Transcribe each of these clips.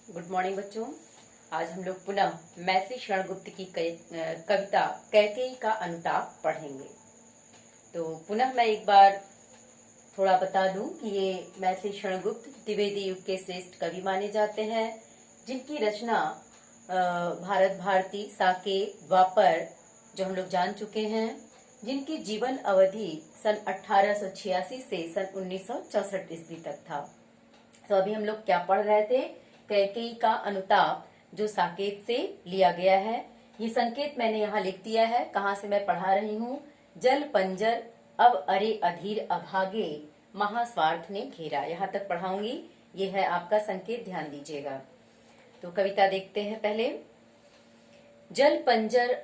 Good morning बच्चों। आज हम लोग पुनः मैथिली शरणगुप्त की कविता कैकेयी का अनुताप पढ़ेंगे। तो पुनः मैं एक बार थोड़ा बता दूं कि ये मैथिली शरणगुप्त द्विवेदी युग के श्रेष्ठ कवि माने जाते हैं, जिनकी रचना भारत भारती, साकेत, द्वापर जो हम लोग जान चुके हैं, जिनकी जीवन अवधि सन 1886 से सन 1964 ईस्वी तक था। तो अभी हम लोग क्या पढ़ रहे थे? कैकेयी का अनुताप, जो साकेत से लिया गया है। ये संकेत मैंने यहाँ लिख दिया है। कहाँ से मैं पढ़ा रही हूँ? जल पंजर अब अरे अधीर अभागे, महास्वार्थ ने घेरा। यहाँ तक पढ़ाऊंगी। ये है आपका संकेत, ध्यान दीजिएगा। तो कविता देखते हैं पहले। जल पंजर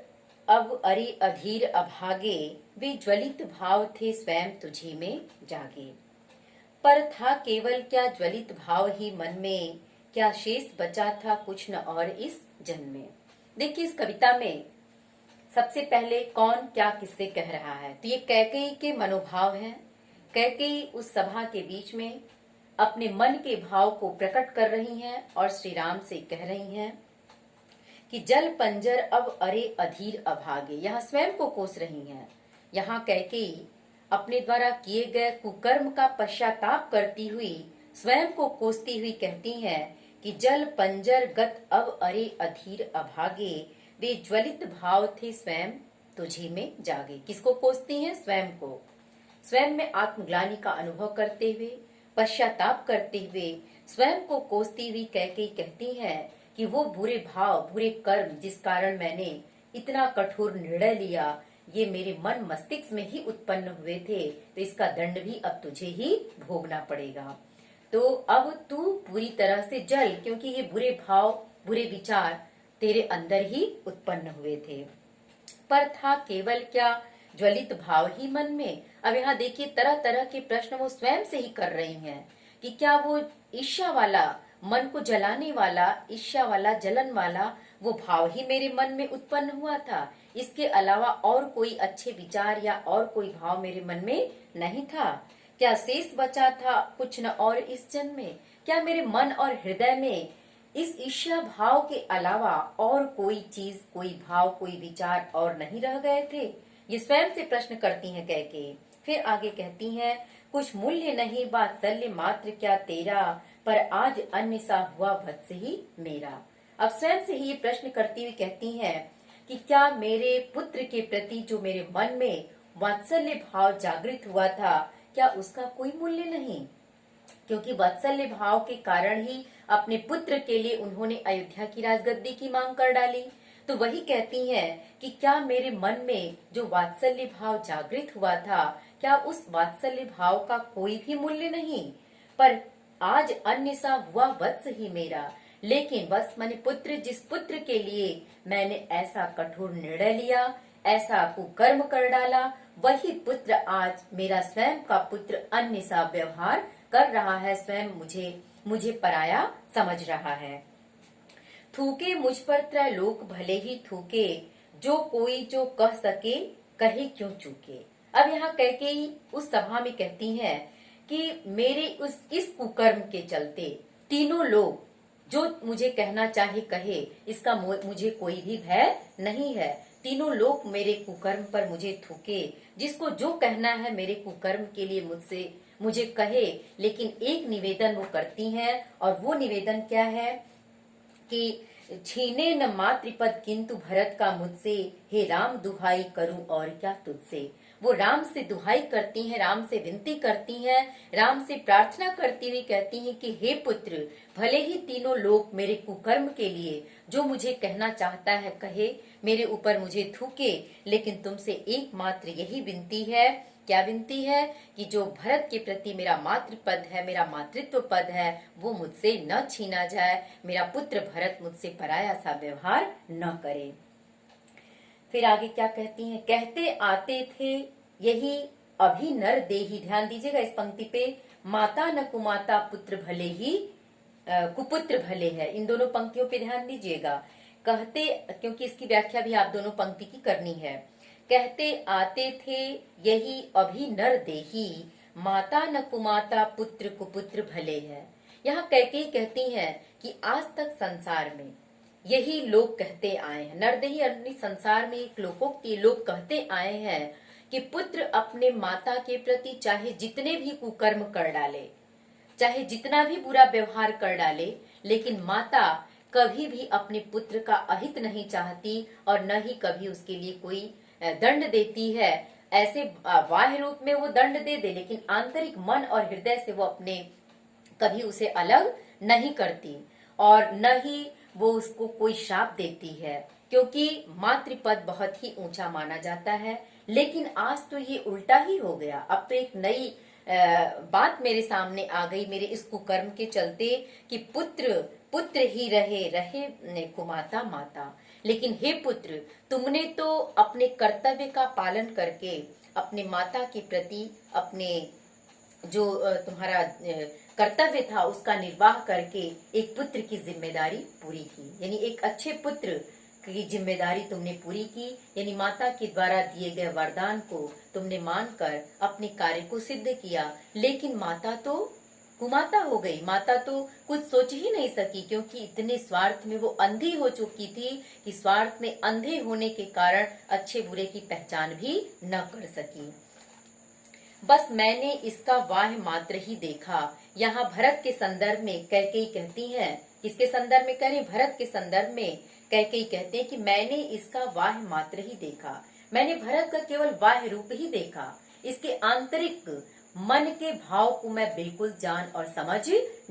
अब अरे अधीर अभागे, वे ज्वलित भाव थे स्वयं तुझी में जागे। पर था केवल क्या ज्वलित भाव ही मन में, क्या शेष बचा था कुछ न और इस जन्म में। देखिए, इस कविता में सबसे पहले कौन क्या किससे कह रहा है, तो ये कैकेयी के मनोभाव हैं। कैकेयी उस सभा के बीच में अपने मन के भाव को प्रकट कर रही हैं और श्री राम से कह रही हैं कि जल पंजर अब अरे अधीर अभागे। यहाँ स्वयं को कोस रही हैं। यहाँ कैकेयी अपने द्वारा किए गए कुकर्म का पश्चाताप करती हुई, स्वयं को कोसती हुई कहती हैं कि जल पंजर गत अब अरे अधीर अभागे, वे ज्वलित भाव थे स्वयं तुझी में जागे। किसको कोसती हैं? स्वयं को। स्वयं में आत्मग्लानि का अनुभव करते हुए, पश्चाताप करते हुए, स्वयं को कोसती हुई कैकेयी कहती हैं कि वो बुरे भाव, बुरे कर्म जिस कारण मैंने इतना कठोर निर्णय लिया, ये मेरे मन मस्तिष्क में ही उत्पन्न हुए थे, तो इसका दंड भी अब तुझे ही भोगना पड़ेगा। तो अब तू पूरी तरह से जल, क्योंकि ये बुरे भाव, बुरे विचार तेरे अंदर ही उत्पन्न हुए थे। पर था केवल क्या ज्वलित भाव ही मन में। अब यहाँ देखिए, तरह तरह के प्रश्न वो स्वयं से ही कर रही हैं कि क्या वो ईर्ष्या वाला, मन को जलाने वाला, ईर्ष्या वाला, जलन वाला वो भाव ही मेरे मन में उत्पन्न हुआ था, इसके अलावा और कोई अच्छे विचार या और कोई भाव मेरे मन में नहीं था। क्या शेष बचा था कुछ न और इस जन्म में? क्या मेरे मन और हृदय में इस ईर्ष्या भाव के अलावा और कोई चीज, कोई भाव, कोई विचार और नहीं रह गए थे? ये स्वयं से प्रश्न करती हैं कैकेयी। फिर आगे कहती हैं, कुछ मूल्य नहीं वात्सल्य मात्र क्या तेरा, पर आज अन्य सा हुआ वत्स ही मेरा। अब स्वयं से ही ये प्रश्न करती हुई कहती हैं कि क्या मेरे पुत्र के प्रति जो मेरे मन में वात्सल्य भाव जागृत हुआ था, क्या उसका कोई मूल्य नहीं? क्योंकि वात्सल्य भाव के कारण ही अपने पुत्र के लिए उन्होंने अयोध्या की राजगद्दी की मांग कर डाली। तो वही कहती हैं कि क्या मेरे मन में जो वात्सल्य भाव जागृत हुआ था, क्या उस वात्सल्य भाव का कोई भी मूल्य नहीं? पर आज अन्य सा हुआ वत्स ही मेरा। लेकिन बस मैंने पुत्र, जिस पुत्र के लिए मैंने ऐसा कठोर निर्णय लिया, ऐसा कुकर्म कर डाला, वही पुत्र आज मेरा स्वयं का पुत्र अन्य सा व्यवहार कर रहा है, स्वयं मुझे पराया समझ रहा है। थूके मुझ पर त्रैलोक भले ही थूके, जो कोई जो कह सके कहे क्यों चूके। अब यहाँ कैकेयी उस सभा में कहती हैं कि मेरे इस कुकर्म के चलते तीनों लोग जो मुझे कहना चाहे कहे, इसका मुझे कोई भी भय नहीं है। तीनों लोग मेरे कुकर्म पर मुझे थूके, जिसको जो कहना है मेरे कुकर्म के लिए मुझे कहे। लेकिन एक निवेदन वो करती हैं, और वो निवेदन क्या है कि छीने न मातृपद किंतु भरत का मुझसे, हे राम दुहाई करूं और क्या तुझसे। वो राम से दुहाई करती हैं, राम से विनती करती हैं, राम से प्रार्थना करती हुई कहती हैं कि हे पुत्र, भले ही तीनों लोग मेरे कुकर्म के लिए जो मुझे कहना चाहता है कहे, मेरे ऊपर मुझे थूके, लेकिन तुमसे एकमात्र यही विनती है। क्या विनती है? कि जो भरत के प्रति मेरा मातृ पद है, मेरा मातृत्व पद है, वो मुझसे न छीना जाए, मेरा पुत्र भरत मुझसे पराया सा व्यवहार न करे। फिर आगे क्या कहती हैं? कहते आते थे यही अभी नर देही। ध्यान दीजिएगा इस पंक्ति पे, माता न कुमाता पुत्र भले ही कुपुत्र भले है। इन दोनों पंक्तियों पे ध्यान दीजिएगा। कहते, क्योंकि इसकी व्याख्या भी आप दोनों पंक्ति की करनी है। कहते आते थे यही अभी नर देही, माता न कुमाता पुत्र कुपुत्र भले है। यहाँ कैकेयी कहती हैं कि आज तक संसार में यही लोग कहते आए हैं, नरदेही अपनी संसार में एक लोकोक्ति लोग कहते आए हैं कि पुत्र अपने माता के प्रति चाहे जितने भी कुकर्म कर डाले, चाहे जितना भी बुरा व्यवहार कर डाले, लेकिन माता कभी भी अपने पुत्र का अहित नहीं चाहती और न ही कभी उसके लिए कोई दंड देती है। ऐसे बाह्य रूप में वो दंड दे दे, लेकिन आंतरिक मन और हृदय से वो अपने कभी उसे अलग नहीं करती और न ही वो उसको कोई श्राप देती है, क्योंकि मातृपद बहुत ही ऊंचा माना जाता है। लेकिन आज तो ये उल्टा ही हो गया। अब तो एक नई बात मेरे सामने आ गई मेरे इस कुकर्म के चलते कि पुत्र पुत्र ही रहे रहे कुमाता माता। लेकिन हे पुत्र, तुमने तो अपने कर्तव्य का पालन करके अपने माता के प्रति अपने जो तुम्हारा कर्तव्य था उसका निर्वाह करके एक पुत्र की जिम्मेदारी पूरी की, यानी एक अच्छे पुत्र की जिम्मेदारी तुमने पूरी की, यानी माता के द्वारा दिए गए वरदान को तुमने मानकर अपने कार्य को सिद्ध किया। लेकिन माता तो कुमाता हो गई, माता तो कुछ सोच ही नहीं सकी, क्योंकि इतने स्वार्थ में वो अंधी हो चुकी थी कि स्वार्थ में अंधे होने के कारण अच्छे बुरे की पहचान भी न कर सकी। बस मैंने इसका वाह मात्र ही देखा। यहाँ भरत के संदर्भ में कैकेयी कहती हैं, किसके संदर्भ में कह रहे, भरत के संदर्भ में कैकेयी कहते हैं कि मैंने इसका वाह मात्र ही देखा, मैंने भरत का केवल वाह रूप ही देखा, इसके आंतरिक मन के भाव को मैं बिल्कुल जान और समझ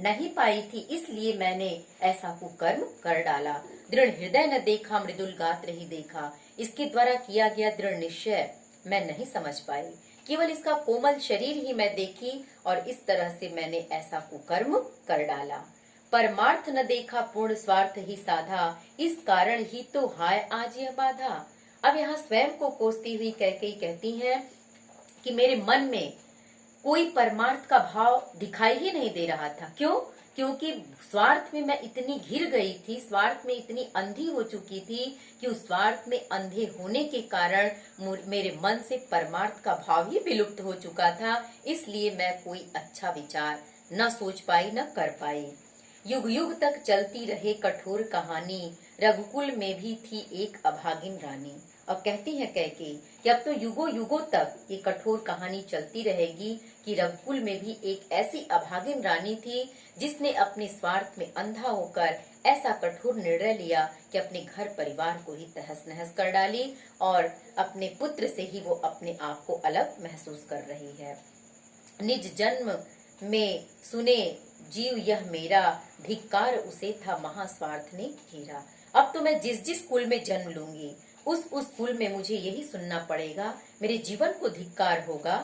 नहीं पाई थी, इसलिए मैंने ऐसा कुकर्म कर डाला। दृढ़ हृदय न देखा, मृदुल गात्र ही देखा, इसके द्वारा किया गया दृढ़ निश्चय मैं नहीं समझ पाई, केवल इसका कोमल शरीर ही मैं देखी और इस तरह से मैंने ऐसा कुकर्म कर डाला। परमार्थ न देखा, पूर्ण स्वार्थ ही साधा, इस कारण ही तो हाय आज यह बाधा। अब यहाँ स्वयं को कोसती हुई कैकेयी कहती हैं कि मेरे मन में कोई परमार्थ का भाव दिखाई ही नहीं दे रहा था। क्यों? क्योंकि स्वार्थ में मैं इतनी घिर गई थी, स्वार्थ में इतनी अंधी हो चुकी थी कि उस स्वार्थ में अंधे होने के कारण मेरे मन से परमार्थ का भाव ही विलुप्त हो चुका था, इसलिए मैं कोई अच्छा विचार न सोच पाई न कर पाई। युग युग तक चलती रहे कठोर कहानी, रघुकुल में भी थी एक अभागिन रानी। और कहती है कैकेयी कि अब तो युगों युगों तक ये कठोर कहानी चलती रहेगी कि रघुकुल में भी एक ऐसी अभागिन रानी थी जिसने अपने स्वार्थ में अंधा होकर ऐसा कठोर निर्णय लिया कि अपने घर परिवार को ही तहस नहस कर डाली और अपने पुत्र से ही वो अपने आप को अलग महसूस कर रही है। निज जन्म में सुने जीव यह मेरा, धिक्कार उसे था महास्वार्थ ने घेरा। अब तो मैं जिस जिस कुल में जन्म लूंगी उस कुल में मुझे यही सुनना पड़ेगा, मेरे जीवन को धिक्कार होगा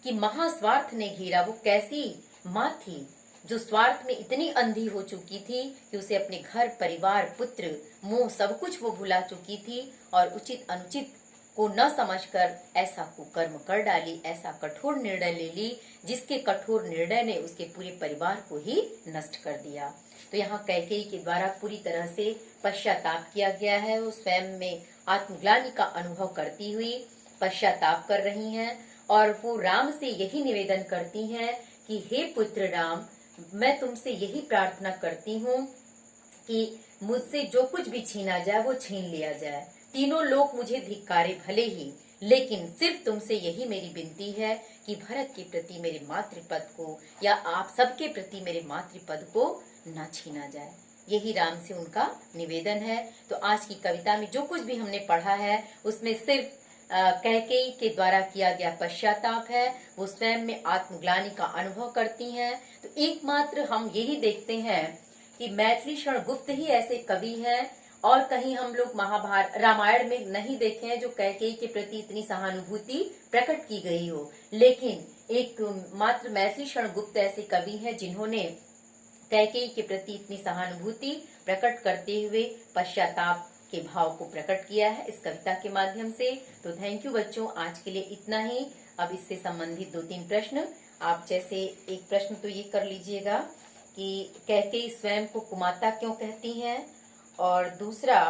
कि महास्वार्थ ने घेरा। वो कैसी माँ थी जो स्वार्थ में इतनी अंधी हो चुकी थी कि उसे अपने घर परिवार पुत्र मोह सब कुछ वो भुला चुकी थी और उचित अनुचित को न समझकर ऐसा कुकर्म कर डाली, ऐसा कठोर निर्णय ले ली जिसके कठोर निर्णय ने उसके पूरे परिवार को ही नष्ट कर दिया। तो यहाँ कैकेयी के द्वारा पूरी तरह से पश्चाताप किया गया है। वो स्वयं में आत्मग्लानि का अनुभव करती हुई पश्चाताप कर रही हैं और वो राम से यही निवेदन करती हैं कि हे पुत्र राम, मैं तुमसे यही प्रार्थना करती हूँ कि मुझसे जो कुछ भी छीना जाए वो छीन लिया जाए। तीनों लोग मुझे धिक्कारे भले ही, लेकिन सिर्फ तुमसे यही मेरी विनती है कि भरत के प्रति मेरे मातृपद को या आप सबके प्रति मेरे मातृपद को न छीना जाए। यही राम से उनका निवेदन है। तो आज की कविता में जो कुछ भी हमने पढ़ा है उसमें सिर्फ कैकेयी के द्वारा किया गया पश्चाताप है। वो स्वयं में आत्मग्लानि का अनुभव करती हैं। तो एकमात्र हम यही देखते हैं कि मैथिली शरण गुप्त ही ऐसे कवि हैं और कहीं हम लोग महाभारत रामायण में नहीं देखे हैं जो कैकेयी के प्रति इतनी सहानुभूति प्रकट की गई हो। लेकिन एक मात्र मैथिली शरण गुप्त ऐसे कवि हैं जिन्होंने कैकेयी के प्रति इतनी सहानुभूति प्रकट करते हुए पश्चाताप के भाव को प्रकट किया है इस कविता के माध्यम से। तो थैंक यू बच्चों, आज के लिए इतना ही। अब इससे संबंधित 2-3 प्रश्न आप जैसे एक प्रश्न तो ये कर लीजिएगा कि कैकेयी स्वयं को कुमाता क्यों कहती हैं, और दूसरा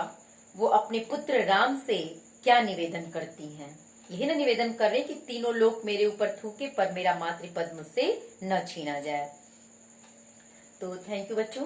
वो अपने पुत्र राम से क्या निवेदन करती हैं। यही ना निवेदन कर रहे कि तीनों लोग मेरे ऊपर थूके पर मेरा मातृपद मुझसे न छीना जाए। तो थैंक यू बच्चों।